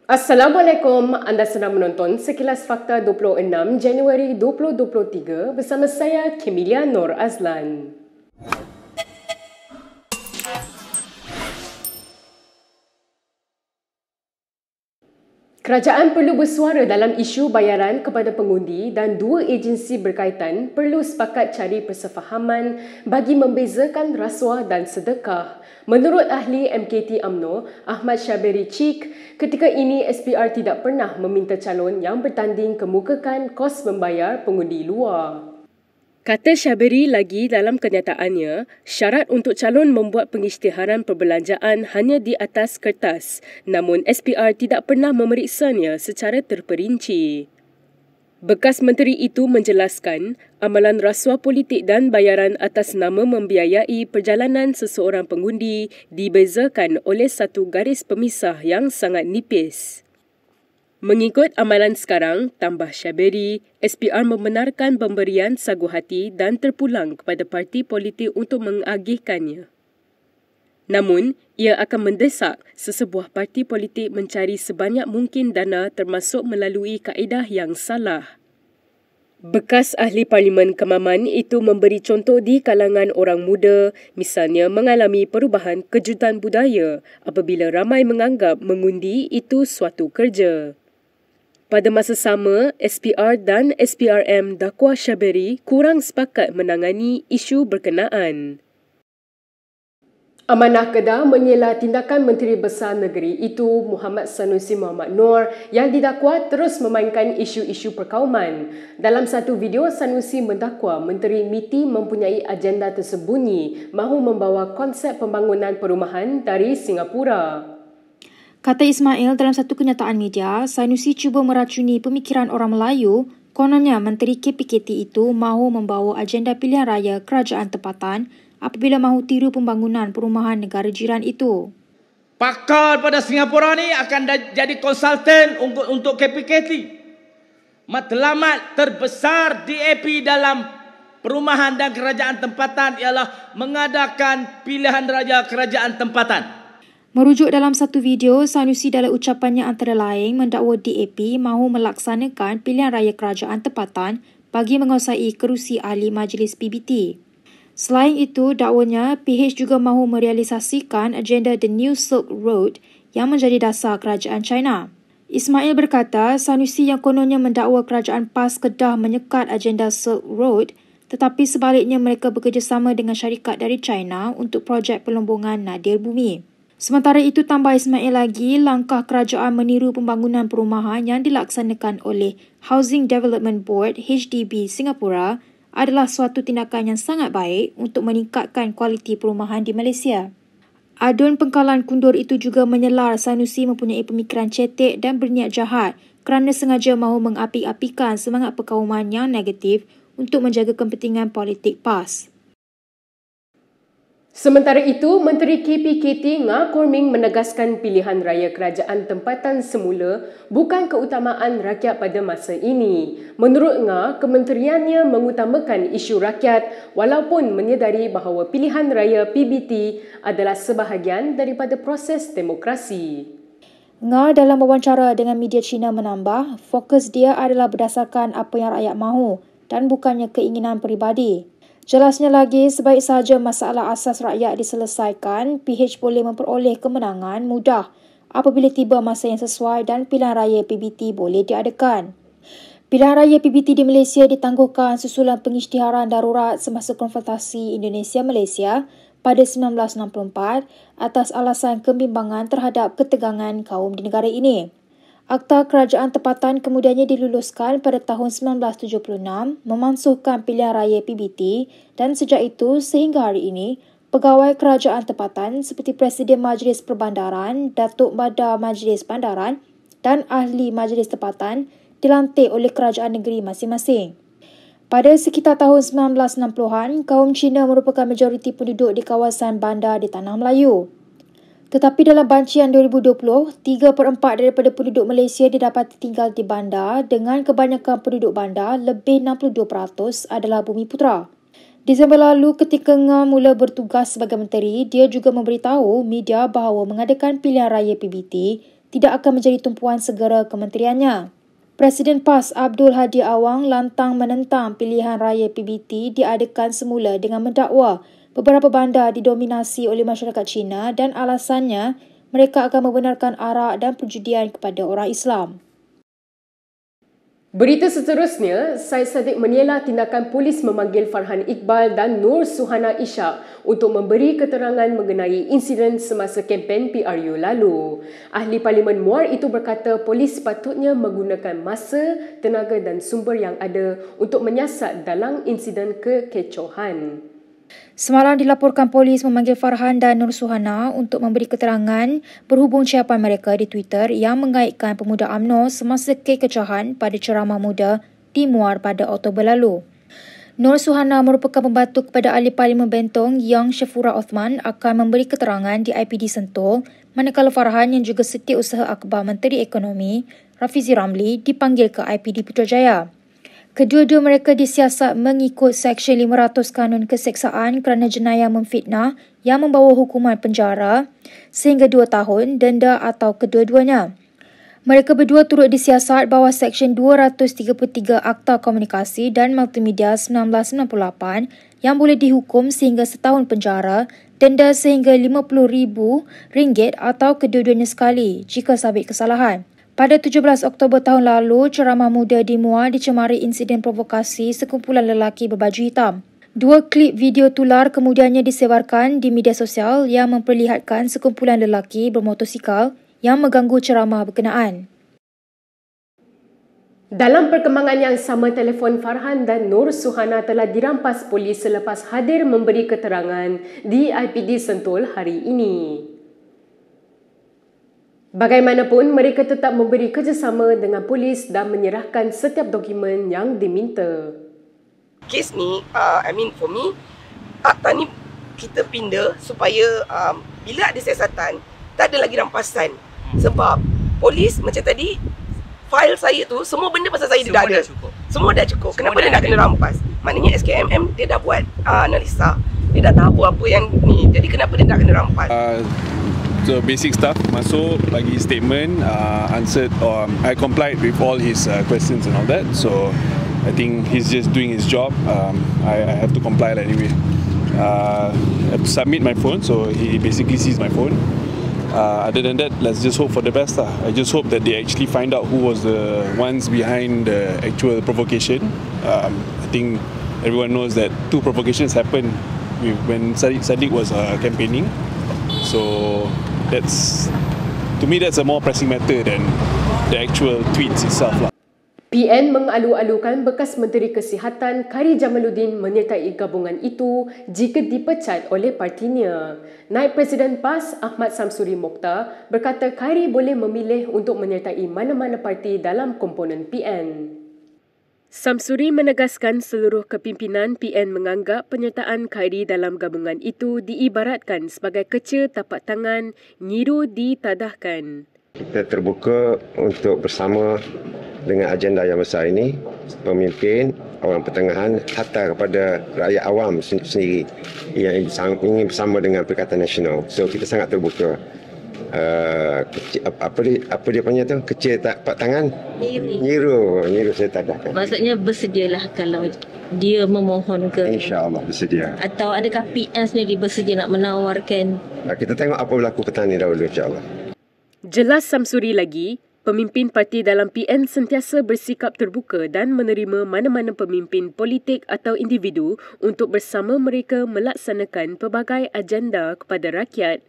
Assalamualaikum, anda sedang menonton Sekilas Fakta 26 Januari 2023 bersama saya Kemilia Nur Azlan. Kerajaan perlu bersuara dalam isu bayaran kepada pengundi dan dua agensi berkaitan perlu sepakat cari persefahaman bagi membezakan rasuah dan sedekah. Menurut ahli MKT UMNO, Ahmad Syabiri Cik, ketika ini SPR tidak pernah meminta calon yang bertanding kemukakan kos membayar pengundi luar. Kata Syabiri lagi dalam kenyataannya, syarat untuk calon membuat pengisytiharan perbelanjaan hanya di atas kertas, namun SPR tidak pernah memeriksanya secara terperinci. Bekas menteri itu menjelaskan, amalan rasuah politik dan bayaran atas nama membiayai perjalanan seseorang pengundi dibezakan oleh satu garis pemisah yang sangat nipis. Mengikut amalan sekarang, tambah Syabiri, SPR membenarkan pemberian sagu hati dan terpulang kepada parti politik untuk mengagihkannya. Namun, ia akan mendesak sesebuah parti politik mencari sebanyak mungkin dana termasuk melalui kaedah yang salah. Bekas ahli Parlimen Kemaman itu memberi contoh di kalangan orang muda, misalnya mengalami perubahan kejutan budaya apabila ramai menganggap mengundi itu suatu kerja. Pada masa sama, SPR dan SPRM dakwa Syabiri kurang sepakat menangani isu berkenaan. Amanah Kedah menyela tindakan Menteri Besar Negeri itu Muhammad Sanusi Muhammad Noor yang didakwa terus memainkan isu-isu perkauman. Dalam satu video, Sanusi mendakwa Menteri MITI mempunyai agenda tersembunyi mahu membawa konsep pembangunan perumahan dari Singapura. Kata Ismail dalam satu kenyataan media, Sanusi cuba meracuni pemikiran orang Melayu. Kononnya Menteri KPKT itu mahu membawa agenda pilihan raya kerajaan tempatan apabila mahu tiru pembangunan perumahan negara jiran itu. Pakar pada Singapura ni akan jadi konsultan untuk KPKT. Matlamat terbesar DAP dalam perumahan dan kerajaan tempatan ialah mengadakan pilihan raya kerajaan tempatan. Merujuk dalam satu video, Sanusi dalam ucapannya antara lain mendakwa DAP mahu melaksanakan pilihan raya kerajaan tempatan bagi menguasai kerusi ahli majlis PBT. Selain itu, dakwanya PH juga mahu merealisasikan agenda The New Silk Road yang menjadi dasar kerajaan China. Ismail berkata, Sanusi yang kononnya mendakwa kerajaan PAS Kedah menyekat agenda Silk Road, tetapi sebaliknya mereka bekerjasama dengan syarikat dari China untuk projek pelombongan nadir bumi. Sementara itu, tambah Ismail lagi, langkah kerajaan meniru pembangunan perumahan yang dilaksanakan oleh Housing Development Board HDB Singapura adalah suatu tindakan yang sangat baik untuk meningkatkan kualiti perumahan di Malaysia. Adun pengkalan kundur itu juga menyelar Sanusi mempunyai pemikiran cetek dan berniat jahat kerana sengaja mahu mengapi-apikan semangat perkauman yang negatif untuk menjaga kepentingan politik PAS. Sementara itu, Menteri KPKT Ngah Korming menegaskan pilihan raya kerajaan tempatan semula bukan keutamaan rakyat pada masa ini. Menurut Ngah, kementeriannya mengutamakan isu rakyat walaupun menyedari bahawa pilihan raya PBT adalah sebahagian daripada proses demokrasi. Ngah dalam wawancara dengan media Cina menambah, fokus dia adalah berdasarkan apa yang rakyat mahu dan bukannya keinginan peribadi. Jelasnya lagi, sebaik sahaja masalah asas rakyat diselesaikan, PH boleh memperoleh kemenangan mudah apabila tiba masa yang sesuai dan pilihan raya PBT boleh diadakan. Pilihan raya PBT di Malaysia ditangguhkan susulan pengisytiharan darurat semasa konfrontasi Indonesia-Malaysia pada 1964 atas alasan kebimbangan terhadap ketegangan kaum di negara ini. Akta Kerajaan Tempatan kemudiannya diluluskan pada tahun 1976 memansuhkan pilihan raya PBT dan sejak itu sehingga hari ini, pegawai Kerajaan Tempatan seperti Presiden Majlis Perbandaran, Datuk Badar Majlis Bandaran dan Ahli Majlis Tempatan dilantik oleh kerajaan negeri masing-masing. Pada sekitar tahun 1960-an, kaum Cina merupakan majoriti penduduk di kawasan bandar di Tanah Melayu. Tetapi dalam bancian 2020, 3/4 daripada penduduk Malaysia didapati tinggal di bandar dengan kebanyakan penduduk bandar lebih 62% adalah bumi putera. Disember lalu ketika Ngah mula bertugas sebagai menteri, dia juga memberitahu media bahawa mengadakan pilihan raya PBT tidak akan menjadi tumpuan segera kementeriannya. Presiden PAS Abdul Hadi Awang lantang menentang pilihan raya PBT diadakan semula dengan mendakwa beberapa bandar didominasi oleh masyarakat Cina dan alasannya mereka akan membenarkan arak dan perjudian kepada orang Islam. Berita seterusnya, Syed Saddiq mengelak tindakan polis memanggil Farhan Iqbal dan Nur Suhana Ishak untuk memberi keterangan mengenai insiden semasa kempen PRU lalu. Ahli Parlimen Muar itu berkata polis sepatutnya menggunakan masa, tenaga dan sumber yang ada untuk menyiasat dalam insiden kekecohan. Semalam dilaporkan polis memanggil Farhan dan Nur Suhana untuk memberi keterangan berhubung ucapan mereka di Twitter yang mengaitkan pemuda UMNO semasa kekecohan pada ceramah muda di Muar pada Oktober lalu. Nur Suhana merupakan pembantu kepada Ahli Parlimen Bentong Yang Syafura Othman akan memberi keterangan di IPD Sentul, manakala Farhan yang juga Setiausaha Akhbar Menteri Ekonomi Rafizi Ramli dipanggil ke IPD Putrajaya. Kedua-dua mereka disiasat mengikut Seksyen 500 Kanun Keseksaan kerana jenayah memfitnah yang membawa hukuman penjara sehingga 2 tahun, denda atau kedua-duanya. Mereka berdua turut disiasat bawah Seksyen 233 Akta Komunikasi dan Multimedia 1998 yang boleh dihukum sehingga 1 tahun penjara, denda sehingga RM50,000 atau kedua-duanya sekali jika sabit kesalahan. Pada 17 Oktober tahun lalu, ceramah muda di Muar dicemari insiden provokasi sekumpulan lelaki berbaju hitam. 2 klip video tular kemudiannya disebarkan di media sosial yang memperlihatkan sekumpulan lelaki bermotosikal yang mengganggu ceramah berkenaan. Dalam perkembangan yang sama, telefon Farhan dan Nur Suhana telah dirampas polis selepas hadir memberi keterangan di IPD Sentul hari ini. Bagaimanapun, mereka tetap memberi kerjasama dengan polis dan menyerahkan setiap dokumen yang diminta. Kes ni, for me, akta ni kita pindah supaya bila ada siasatan, tak ada lagi rampasan. Sebab polis macam tadi, file saya tu, semua benda pasal saya dia dah ada. Semua dah cukup. Kenapa dia nak kena rampas? Maknanya SKMM dia dah buat analisa. Dia dah tahu apa yang ni. Jadi kenapa dia nak kena rampas? So basic stuff, masuk, bagi statement, answered, I complied with all his questions and all that. So I think he's just doing his job. I have to comply anyway. I have to submit my phone, so he basically sees my phone. Other than that, let's just hope for the best. I just hope that they actually find out who was the ones behind the actual provocation. I think everyone knows that 2 provocations happened when Saddiq was campaigning. So to me that's a more pressing matter than the actual tweets itself lah. PN mengalu-alukan bekas Menteri Kesihatan Khairy Jamaluddin menyertai gabungan itu jika dipecat oleh partinya. Naib Presiden PAS Ahmad Samsuri Mokhtar berkata Khairy boleh memilih untuk menyertai mana-mana parti dalam komponen PN. Samsuri menegaskan seluruh kepimpinan PN menganggap penyertaan Khairy dalam gabungan itu diibaratkan sebagai keca tapak tangan nyiru ditadahkan. Kita terbuka untuk bersama dengan agenda yang besar ini, pemimpin, orang pertengahan, hatta kepada rakyat awam sendiri yang ingin bersama dengan Perikatan Nasional. So kita sangat terbuka. Apa dia panggil tu? Kecil tapak tangan? Nyiru saya tadahkan. Maksudnya bersedialah kalau dia memohon ke? InsyaAllah bersedia. Atau adakah PN sendiri bersedia nak menawarkan? Kita tengok apa berlaku petang ni dahulu insyaAllah. Jelas Samsuri lagi, pemimpin parti dalam PN sentiasa bersikap terbuka dan menerima mana-mana pemimpin politik atau individu untuk bersama mereka melaksanakan pelbagai agenda kepada rakyat.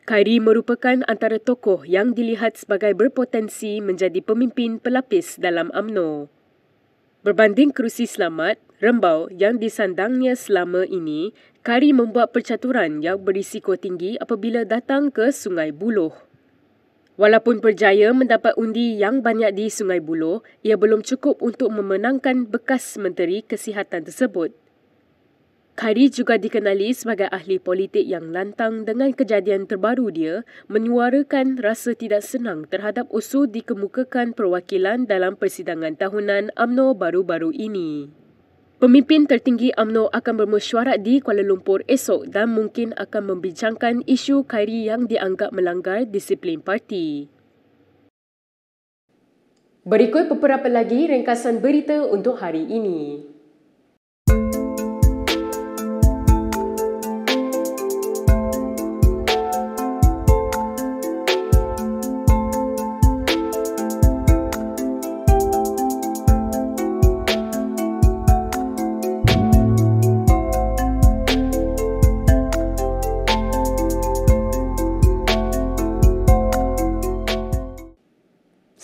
Khairy merupakan antara tokoh yang dilihat sebagai berpotensi menjadi pemimpin pelapis dalam UMNO. Berbanding kerusi selamat, rembau yang disandangnya selama ini, Khairy membuat percaturan yang berisiko tinggi apabila datang ke Sungai Buloh. Walaupun berjaya mendapat undi yang banyak di Sungai Buloh, ia belum cukup untuk memenangkan bekas Menteri Kesihatan tersebut. Khairy juga dikenali sebagai ahli politik yang lantang dengan kejadian terbaru dia menyuarakan rasa tidak senang terhadap usul dikemukakan perwakilan dalam persidangan tahunan UMNO baru-baru ini. Pemimpin tertinggi UMNO akan bermesyuarat di Kuala Lumpur esok dan mungkin akan membincangkan isu Khairy yang dianggap melanggar disiplin parti. Berikut beberapa lagi ringkasan berita untuk hari ini.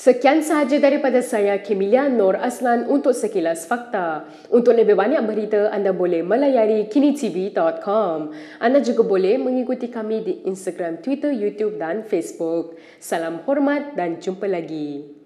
Sekian sahaja daripada saya, Kemilia Nur Aslan untuk Sekilas Fakta. Untuk lebih banyak berita, anda boleh melayari kinitv.com. Anda juga boleh mengikuti kami di Instagram, Twitter, YouTube dan Facebook. Salam hormat dan jumpa lagi.